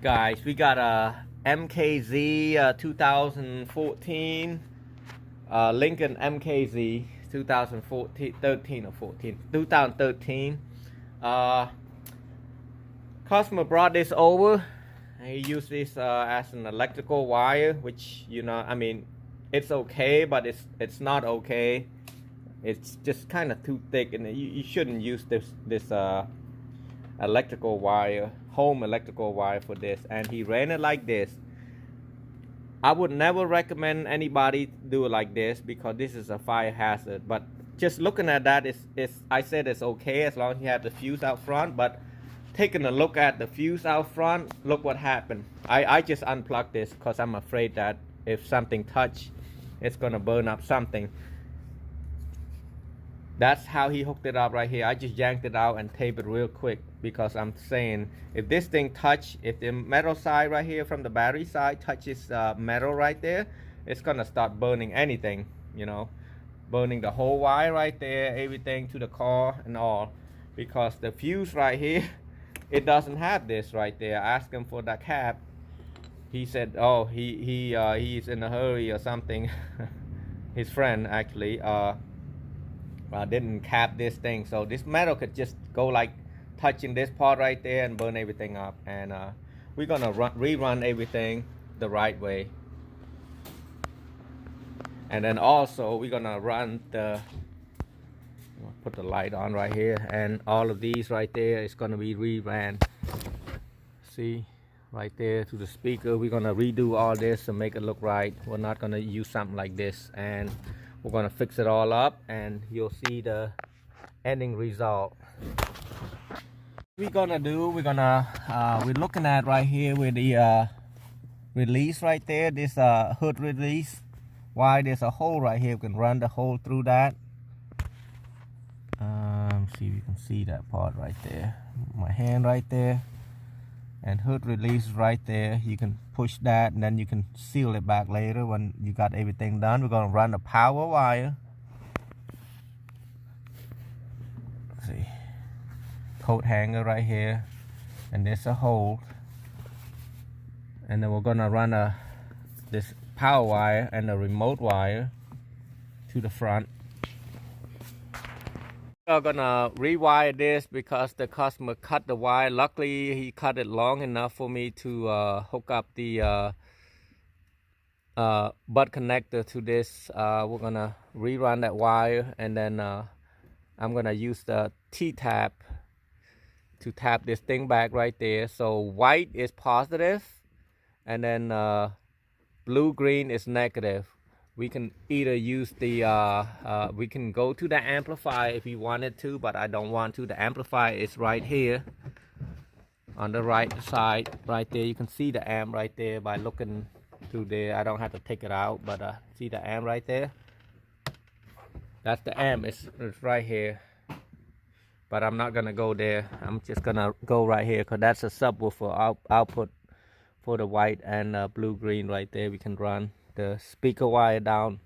Guys, we got a MKZ 2014 Lincoln MKZ 2014 13 or 14 2013. Customer brought this over. He used this as an electrical wire, which I mean, it's okay, but it's not okay. It's just kind of too thick, and you shouldn't use this electrical wire, home electrical wire for this. And he ran it like this. I would never recommend anybody do it like this because this is a fire hazard. But just looking at that, I said it's okay as long as you have the fuse out front. But taking a look at the fuse out front, look what happened. I just unplugged this because I'm afraid that if something touch, it's gonna burn up something. That's how he hooked it up right here. I just yanked it out and taped it real quick because I'm saying if this thing touch, if the metal side right here from the battery side touches metal right there, it's gonna start burning anything, burning the whole wire right there, everything to the car and all, because the fuse right here, it doesn't have this right there. I asked him for the cap. He said, oh, he's in a hurry or something. His friend actually didn't cap this thing, so this metal could just go like touching this part right there and burn everything up. And we're gonna rerun everything the right way, and then also we're gonna run put the light on right here, and all of these right there is gonna be reran. See right there to the speaker. We're gonna redo all this to make it look right. We're not gonna use something like this, and we're gonna fix it all up, and you'll see the ending result. We're looking at right here with the release right there, this hood release. Why there's a hole right here, we can run the hole through that. See if you can see that part right there. My hand right there, and hood release right there. You can push that, and then you can seal it back later when you got everything done. We're gonna run the power wire. Let's see, coat hanger right here, and there's a hole. And then we're gonna run this power wire and a remote wire to the front. We're gonna rewire this because the customer cut the wire. Luckily he cut it long enough for me to hook up the butt connector to this. We're gonna rerun that wire, and then I'm gonna use the T-tap to tap this thing back right there. So white is positive, and then blue green is negative. We can either use the we can go to the amplifier if we wanted to, but I don't want to. The amplifier is right here on the right side right there. You can see the amp right there by looking through there. I don't have to take it out, but see the amp right there? That's the amp. It's right here, but I'm not gonna go there. I'm just gonna go right here because that's a subwoofer output for the white and blue green right there. We can run the speaker wire down.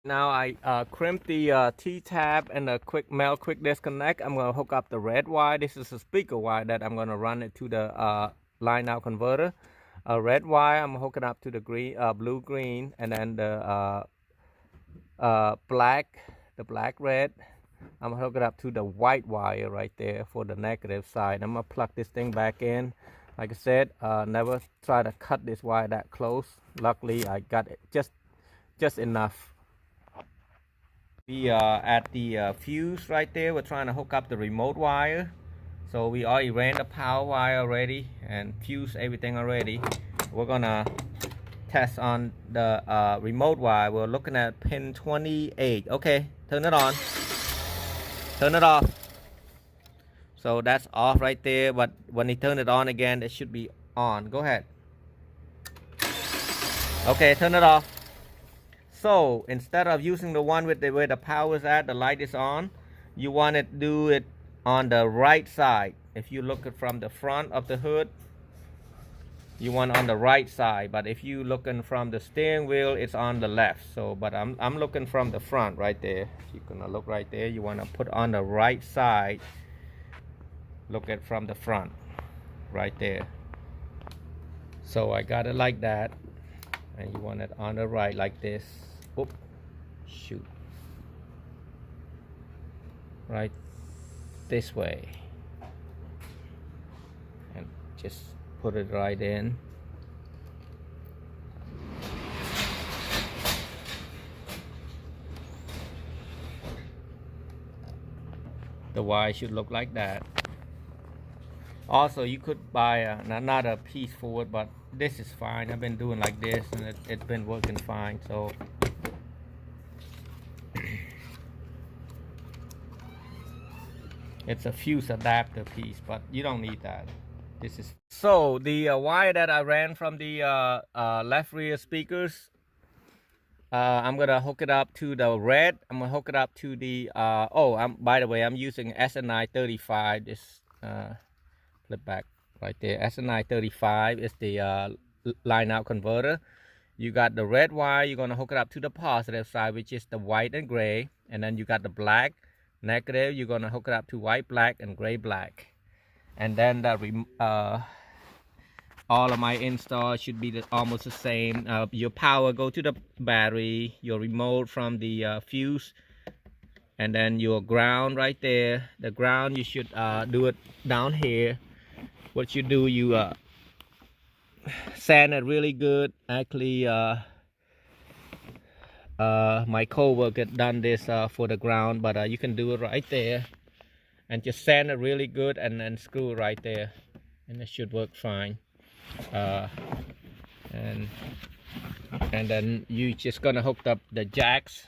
Now I crimped the T-tab and the quick disconnect. I'm gonna hook up the red wire. This is a speaker wire that I'm gonna run it to the line out converter. A red wire I'm hooking up to the green, blue green, and then the black red. I'm gonna hook it up to the white wire right there for the negative side. I'm gonna plug this thing back in. Like I said, never try to cut this wire that close. Luckily, I got it just enough. We at the fuse right there. We're trying to hook up the remote wire. So we already ran the power wire already and fuse everything already. We're gonna test on the remote wire. We're looking at pin 28. Okay, turn it on. Turn it off. So that's off right there, but when he turn it on again, it should be on. Go ahead. Okay, turn it off. So instead of using the one with where the power is at, the light is on, you want to do it on the right side. If you look at from the front of the hood, you want on the right side, but if you looking from the steering wheel, it's on the left. So but I'm looking from the front right there. You're gonna look right there. You want to put on the right side look at from the front right there. So I got it like that, and you want it on the right like this. Oop, shoot, right this way, and just put it right in. The wire should look like that. Also, you could buy another piece for it, but this is fine. I've been doing like this, and it's been working fine. So it's a fuse adapter piece, but you don't need that. This is so the wire that I ran from the left rear speakers. I'm gonna hook it up to the red. I'm gonna hook it up to the by the way, I'm using SNI 35. This flip back right there. SNI 35 is the line out converter. You got the red wire. You're gonna hook it up to the positive side, which is the white and gray, and then you got the black negative. You're gonna hook it up to white, black, and gray, black, and then the all of my install should be almost the same. Your power go to the battery, your remote from the fuse, and then your ground right there. The ground, you should do it down here. What you do, you sand it really good. Actually, my coworker done this for the ground, but you can do it right there, and just sand it really good, and then screw it right there, and it should work fine. And then you just gonna hook up the jacks,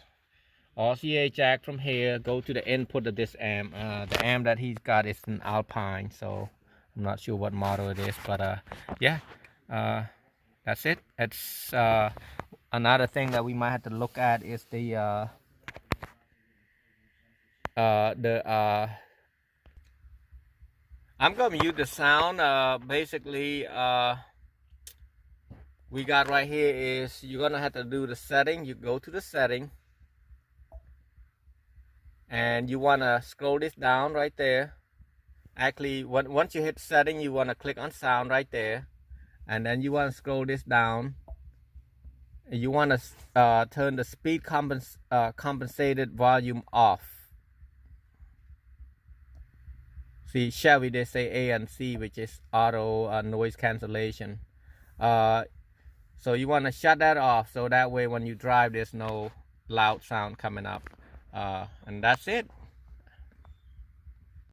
RCA jack from here, go to the input of this amp. The amp that he's got is an Alpine, so I'm not sure what model it is, but yeah, that's it. It's another thing that we might have to look at is the I'm gonna mute the sound. Basically, we got right here is you're gonna have to do the setting. You go to the setting, and you wanna scroll this down right there. Actually, once you hit setting, you wanna click on sound right there, and then you wanna scroll this down. You wanna turn the speed compensated volume off. See, Chevy, they say A and C, which is auto noise cancellation. So you want to shut that off, so that way when you drive, there's no loud sound coming up. And that's it.